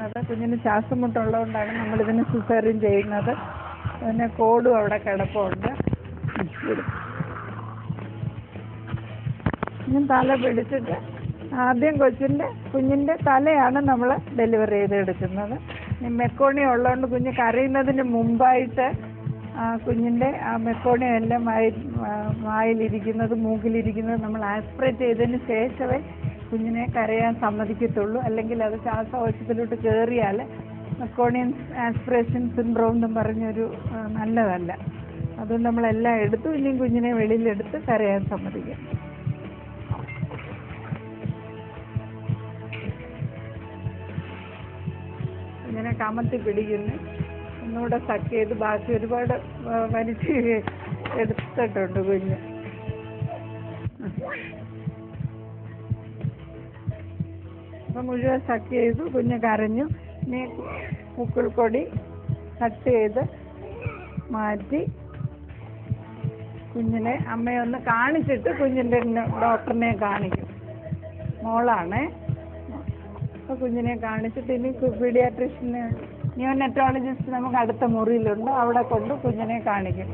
ചെയ്യുന്നത്. കുഞ്ഞിന് ശ്വാസം മുട്ടുള്ളതുകൊണ്ടാണ് നമ്മളിതിന് സിസേറിയൻ ചെയ്യുന്നത്. പിന്നെ കോഡും അവിടെ കിടപ്പുണ്ട്. ഞാൻ തല പിടിച്ചിട്ട് ആദ്യം കുഞ്ഞിൻ്റെ തലയാണ് നമ്മൾ ഡെലിവറി ചെയ്തെടുക്കുന്നത്. മെക്കോണിയം ഉള്ളതുകൊണ്ട് കുഞ്ഞ് കരയുന്നതിന് മുമ്പായിട്ട് കുഞ്ഞിൻ്റെ ആ മെക്കോണിയം എല്ലാം വായിലിരിക്കുന്നത് മൂക്കിലിരിക്കുന്നത് നമ്മൾ ആസ്പിറേറ്റ് ചെയ്തതിന് ശേഷമേ കുഞ്ഞിനെ കരയാൻ സമ്മതിക്കത്തുള്ളൂ. അല്ലെങ്കിൽ അത് ശ്വാസകോശത്തിലോട്ട് കയറിയാൽ മെക്കോണിയം ആസ്പിറേഷൻ സിൻഡ്രോം എന്നും പറഞ്ഞൊരു നല്ലതല്ല. അതുകൊണ്ട് നമ്മളെല്ലാം എടുത്തു ഇനിയും കുഞ്ഞിനെ വെളിയിലെടുത്ത് കരയാൻ സമ്മതിക്കാം. ഇങ്ങനെ കമത്തി പിടിക്കുന്നു, ഒന്നുകൂടെ സക്ക് ചെയ്ത് ബാക്കി ഒരുപാട് വലിച്ച് എടുത്തിട്ടുണ്ട് കുഞ്ഞ്. അപ്പം മുഴുവൻ സക്ക് ചെയ്തു, കുഞ്ഞ് കരഞ്ഞു. ഇനി പുക്കിൾക്കൊടി കട്ട് ചെയ്ത് മാറ്റി കുഞ്ഞിനെ അമ്മയൊന്ന് കാണിച്ചിട്ട് കുഞ്ഞിൻ്റെ ഡോക്ടറിനെ കാണിക്കും. മോളാണേ. അപ്പോൾ കുഞ്ഞിനെ കാണിച്ചിട്ട് ഇനി പീഡിയാട്രിഷ്യന് നിയോനെറ്റോളജിസ്റ്റ് നമുക്ക് അടുത്ത മുറിയിലുണ്ട്, അവിടെ കൊണ്ട് കുഞ്ഞിനെ കാണിക്കും.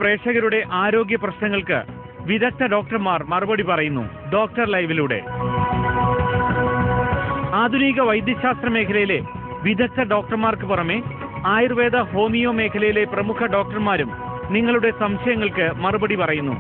പ്രേക്ഷകരുടെ ആരോഗ്യ പ്രശ്നങ്ങൾക്ക് വിദഗ്ധ ഡോക്ടർമാർ മറുപടി പറയുന്നു ഡോക്ടർ ലൈവിലൂടെ. ആധുനിക വൈദ്യശാസ്ത്ര മേഖലയിലെ വിദഗ്ധ ഡോക്ടർമാർക്ക് പുറമെ ആയുർവേദ ഹോമിയോ മേഖലയിലെ പ്രമുഖ ഡോക്ടർമാരും നിങ്ങളുടെ സംശയങ്ങൾക്ക് മറുപടി പറയുന്നു.